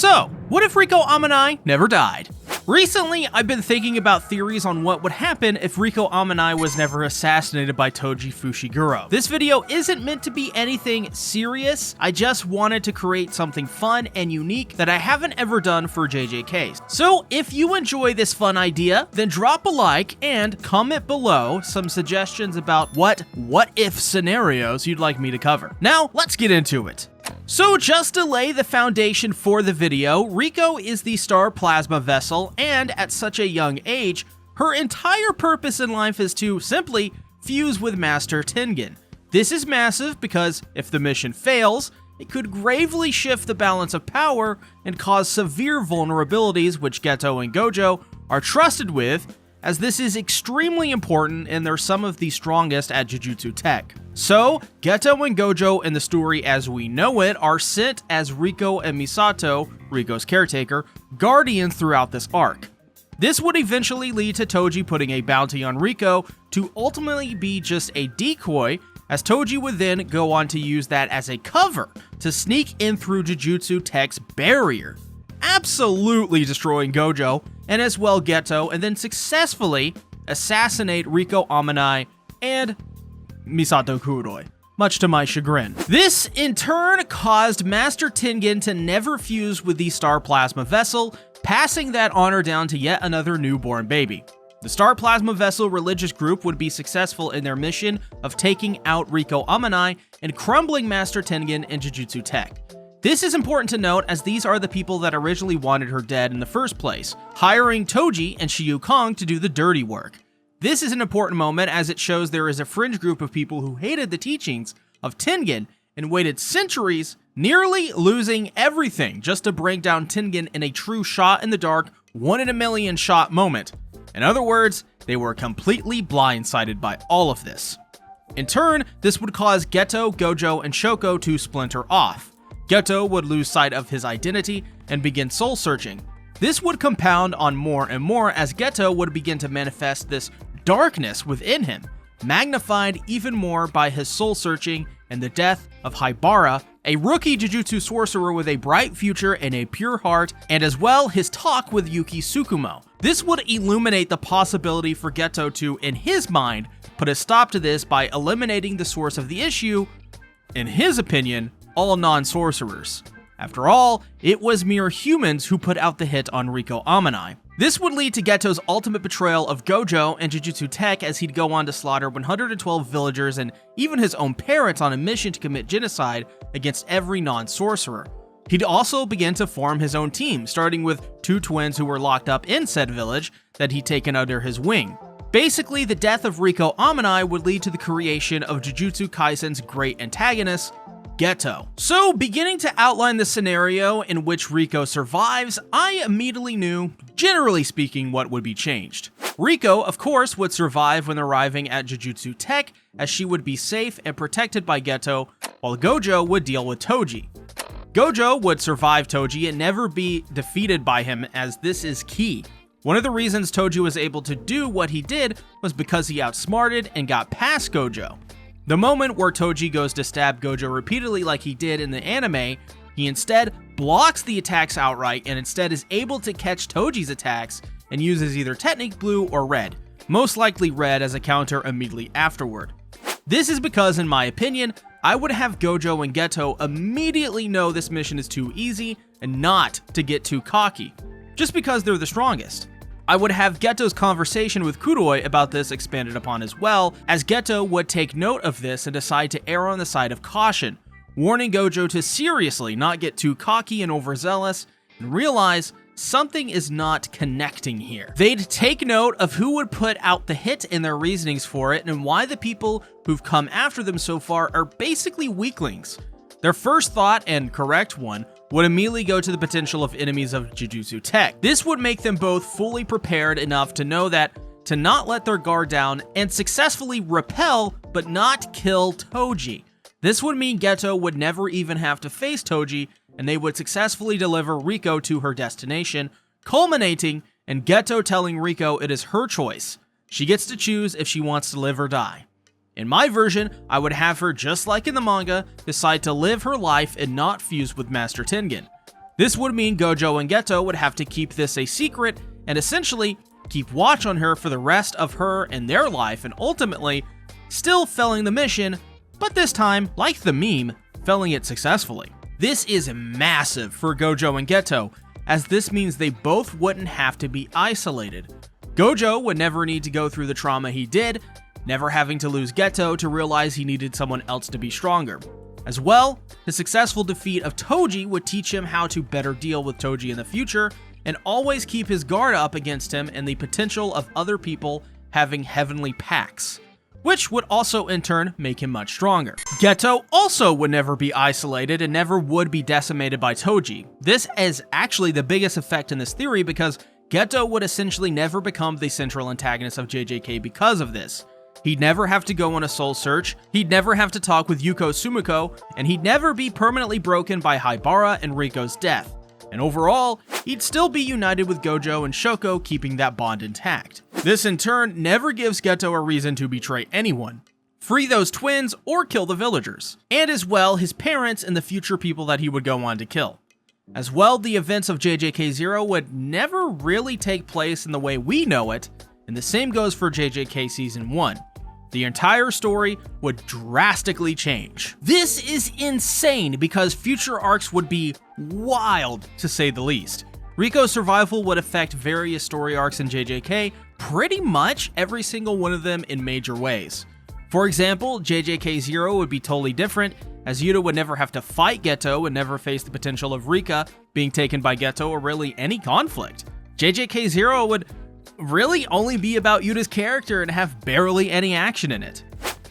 So, what if Riko Amanai never died? Recently, I've been thinking about theories on what would happen if Riko Amanai was never assassinated by Toji Fushiguro. This video isn't meant to be anything serious, I just wanted to create something fun and unique that I haven't ever done for JJKs. So if you enjoy this fun idea, then drop a like and comment below some suggestions about what if scenarios you'd like me to cover. Now, let's get into it. So just to lay the foundation for the video, Rico is the star plasma vessel, and at such a young age, her entire purpose in life is to simply fuse with Master Tengen. This is massive because if the mission fails, it could gravely shift the balance of power and cause severe vulnerabilities which Geto and Gojo are trusted with, as this is extremely important and they're some of the strongest at Jujutsu Tech. So, Geto and Gojo in the story as we know it are sent as Rico and Misato, Rico's caretaker, guardians throughout this arc. This would eventually lead to Toji putting a bounty on Rico to ultimately be just a decoy, as Toji would then go on to use that as a cover to sneak in through Jujutsu Tech's barrier, absolutely destroying Gojo and as well Geto, and then successfully assassinate Riko Amanai and Misato Kuroi, much to my chagrin. This in turn caused Master Tengen to never fuse with the Star Plasma Vessel, passing that honor down to yet another newborn baby. The Star Plasma Vessel religious group would be successful in their mission of taking out Riko Amanai and crumbling Master Tengen in Jujutsu Tech. This is important to note as these are the people that originally wanted her dead in the first place, hiring Toji and Shiyu Kong to do the dirty work. This is an important moment as it shows there is a fringe group of people who hated the teachings of Tengen and waited centuries, nearly losing everything just to bring down Tengen in a true shot in the dark, 1 in a million shot moment. In other words, they were completely blindsided by all of this. In turn, this would cause Geto, Gojo, and Shoko to splinter off. Geto would lose sight of his identity and begin soul searching. This would compound on more and more as Geto would begin to manifest this darkness within him, magnified even more by his soul searching and the death of Haibara, a rookie Jujutsu sorcerer with a bright future and a pure heart, and as well his talk with Yuki Tsukumo. This would illuminate the possibility for Geto to, in his mind, put a stop to this by eliminating the source of the issue, in his opinion, all non-sorcerers. After all, it was mere humans who put out the hit on Riko Amanai. This would lead to Geto's ultimate betrayal of Gojo and Jujutsu Tech as he'd go on to slaughter 112 villagers and even his own parents on a mission to commit genocide against every non-sorcerer. He'd also begin to form his own team, starting with 2 twins who were locked up in said village that he'd taken under his wing. Basically, the death of Riko Amanai would lead to the creation of Jujutsu Kaisen's great antagonist, Geto. So, beginning to outline the scenario in which Rico survives, I immediately knew, generally speaking, what would be changed. Rico, of course, would survive when arriving at Jujutsu Tech, as she would be safe and protected by Geto, while Gojo would deal with Toji. Gojo would survive Toji and never be defeated by him, as this is key. One of the reasons Toji was able to do what he did was because he outsmarted and got past Gojo. The moment where Toji goes to stab Gojo repeatedly like he did in the anime, he instead blocks the attacks outright and instead is able to catch Toji's attacks and uses either Technique Blue or Red, most likely Red as a counter immediately afterward. This is because, in my opinion, I would have Gojo and Geto immediately know this mission is too easy and not to get too cocky, just because they're the strongest. I would have Geto's conversation with Kuroi about this expanded upon as well, as Geto would take note of this and decide to err on the side of caution, warning Gojo to seriously not get too cocky and overzealous and realize something is not connecting here. They'd take note of who would put out the hit in their reasonings for it and why the people who've come after them so far are basically weaklings. Their first thought, and correct one, would immediately go to the potential of enemies of Jujutsu Tech. This would make them both fully prepared enough to know that to not let their guard down and successfully repel but not kill Toji. This would mean Geto would never even have to face Toji and they would successfully deliver Rico to her destination, culminating in Geto telling Rico it is her choice. She gets to choose if she wants to live or die. In my version, I would have her, just like in the manga, decide to live her life and not fuse with Master Tengen. This would mean Gojo and Geto would have to keep this a secret and essentially keep watch on her for the rest of her and their life, and ultimately still failing the mission, but this time, like the meme, failing it successfully. This is massive for Gojo and Geto, as this means they both wouldn't have to be isolated. Gojo would never need to go through the trauma he did, never having to lose Geto to realize he needed someone else to be stronger. As well, the successful defeat of Toji would teach him how to better deal with Toji in the future, and always keep his guard up against him and the potential of other people having heavenly pacts, which would also in turn make him much stronger. Geto also would never be isolated and never would be decimated by Toji. This is actually the biggest effect in this theory because Geto would essentially never become the central antagonist of JJK because of this. He'd never have to go on a soul search, he'd never have to talk with Yuko Sumiko, and he'd never be permanently broken by Haibara and Riko's death. And overall, he'd still be united with Gojo and Shoko, keeping that bond intact. This in turn never gives Geto a reason to betray anyone, free those twins, or kill the villagers, and as well his parents and the future people that he would go on to kill. As well, the events of JJK0 would never really take place in the way we know it, and the same goes for JJK Season 1. The entire story would drastically change. This is insane because future arcs would be wild, to say the least. Riko's survival would affect various story arcs in JJK, pretty much every single one of them in major ways. For example, JJK0 would be totally different, as Yuta would never have to fight Geto and never face the potential of Rika being taken by Geto or really any conflict. JJK0 would really only be about Yuta's character and have barely any action in it.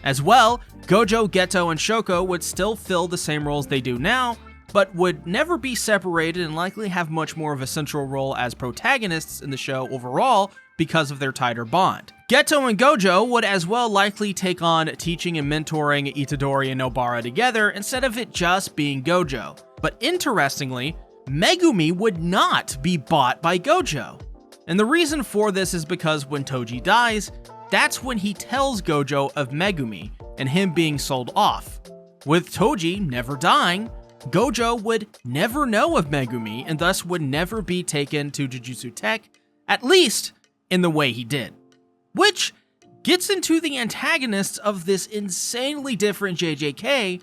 As well, Gojo, Geto, and Shoko would still fill the same roles they do now, but would never be separated and likely have much more of a central role as protagonists in the show overall because of their tighter bond. Geto and Gojo would as well likely take on teaching and mentoring Itadori and Nobara together instead of it just being Gojo. But interestingly, Megumi would not be bought by Gojo. And the reason for this is because when Toji dies, that's when he tells Gojo of Megumi and him being sold off. With Toji never dying, Gojo would never know of Megumi and thus would never be taken to Jujutsu Tech, at least in the way he did. Which gets into the antagonists of this insanely different JJK.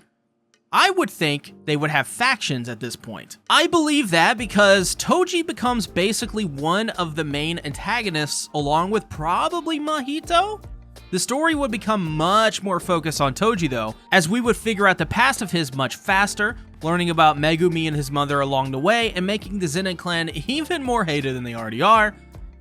I would think they would have factions at this point. I believe that because Toji becomes basically one of the main antagonists along with probably Mahito. The story would become much more focused on Toji though, as we would figure out the past of his much faster, learning about Megumi and his mother along the way, and making the Zenin clan even more hated than they already are.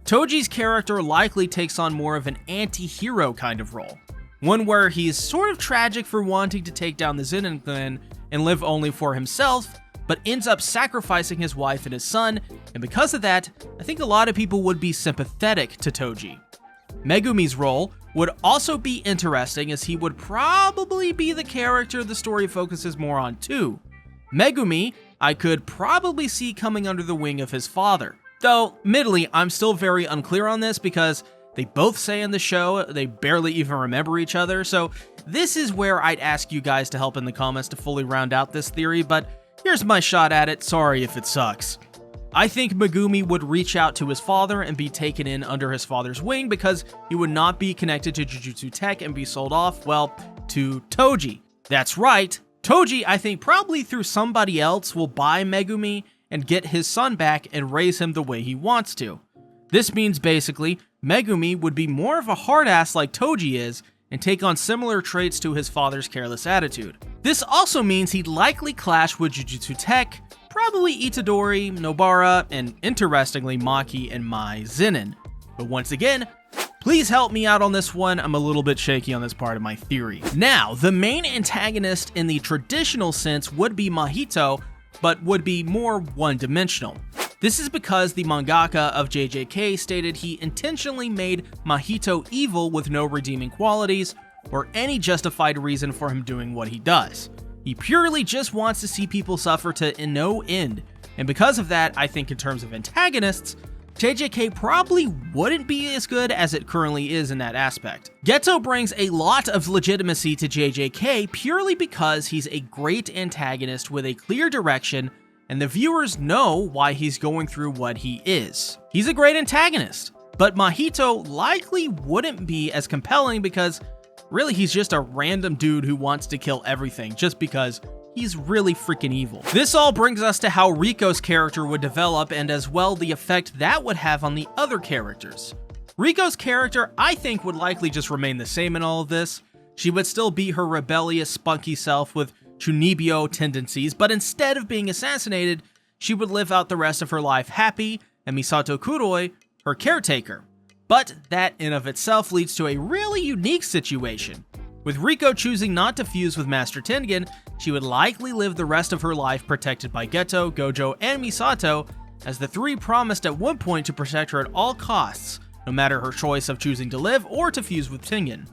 Toji's character likely takes on more of an anti-hero kind of role. One where he's sort of tragic for wanting to take down the Zenin clan and live only for himself, but ends up sacrificing his wife and his son, and because of that, I think a lot of people would be sympathetic to Toji. Megumi's role would also be interesting as he would probably be the character the story focuses more on too. Megumi, I could probably see coming under the wing of his father. Though, admittedly, I'm still very unclear on this because they both say in the show they barely even remember each other, so this is where I'd ask you guys to help in the comments to fully round out this theory, but here's my shot at it, sorry if it sucks. I think Megumi would reach out to his father and be taken in under his father's wing because he would not be connected to Jujutsu Tech and be sold off, well, to Toji. That's right, Toji, I think probably through somebody else, will buy Megumi and get his son back and raise him the way he wants to. This means basically, Megumi would be more of a hard ass like Toji is and take on similar traits to his father's careless attitude. This also means he'd likely clash with Jujutsu Tech, probably Itadori, Nobara, and interestingly Maki and Mai Zenin. But once again, please help me out on this one, I'm a little bit shaky on this part of my theory. Now, the main antagonist in the traditional sense would be Mahito, but would be more one-dimensional. This is because the mangaka of JJK stated he intentionally made Mahito evil with no redeeming qualities or any justified reason for him doing what he does. He purely just wants to see people suffer to no end, and because of that, I think in terms of antagonists, JJK probably wouldn't be as good as it currently is in that aspect. Geto brings a lot of legitimacy to JJK purely because he's a great antagonist with a clear direction and the viewers know why he's going through what he is. He's a great antagonist, but Mahito likely wouldn't be as compelling because really he's just a random dude who wants to kill everything just because he's really freaking evil. This all brings us to how Riko's character would develop and as well the effect that would have on the other characters. Riko's character, I think, would likely just remain the same in all of this. She would still be her rebellious, spunky self with Chunibyo tendencies, but instead of being assassinated, she would live out the rest of her life happy, and Misato Kuroi, her caretaker. But that in of itself leads to a really unique situation. With Riko choosing not to fuse with Master Tengen, she would likely live the rest of her life protected by Geto, Gojo, and Misato, as the three promised at one point to protect her at all costs, no matter her choice of choosing to live or to fuse with Tengen.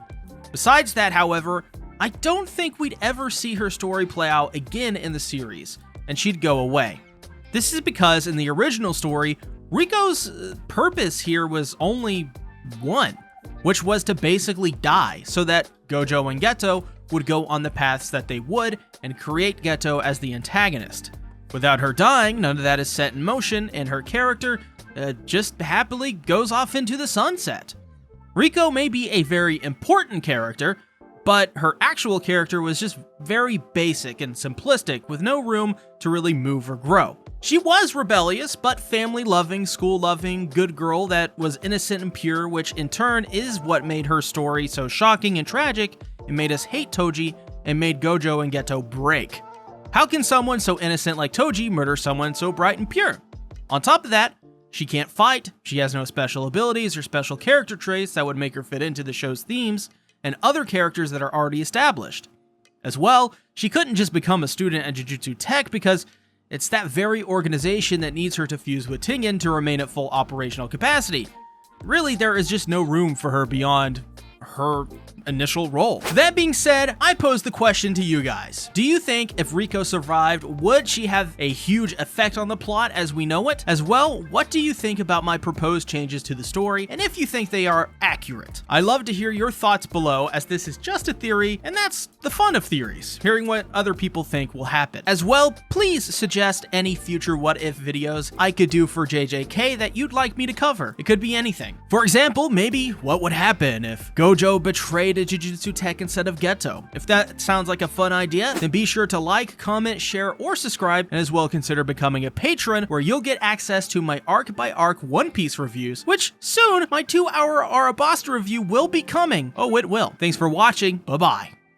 Besides that, however, I don't think we'd ever see her story play out again in the series, and she'd go away. This is because in the original story, Riko's purpose here was only one, which was to basically die so that Gojo and Geto would go on the paths that they would and create Geto as the antagonist. Without her dying, none of that is set in motion, and her character just happily goes off into the sunset. Riko may be a very important character, but her actual character was just very basic and simplistic with no room to really move or grow. She was rebellious, but family-loving, school-loving, good girl that was innocent and pure, which in turn is what made her story so shocking and tragic and made us hate Toji and made Gojo and Geto break. How can someone so innocent like Toji murder someone so bright and pure? On top of that, she can't fight, she has no special abilities or special character traits that would make her fit into the show's themes and other characters that are already established. As well, she couldn't just become a student at Jujutsu Tech because it's that very organization that needs her to fuse with Tengen to remain at full operational capacity. Really, there is just no room for her beyond her initial role. That being said, I pose the question to you guys. Do you think if Riko survived, would she have a huge effect on the plot as we know it? As well, what do you think about my proposed changes to the story, and if you think they are accurate? I love to hear your thoughts below, as this is just a theory, and that's the fun of theories, hearing what other people think will happen. As well, please suggest any future what if videos I could do for JJK that you'd like me to cover. It could be anything. For example, maybe what would happen if Gojo betrayed a Jujutsu Tech instead of Geto. If that sounds like a fun idea, then be sure to like, comment, share, or subscribe, and as well consider becoming a patron where you'll get access to my arc by arc One Piece reviews, which soon my 2-hour Arabasta review will be coming. Oh, it will. Thanks for watching. Bye-bye.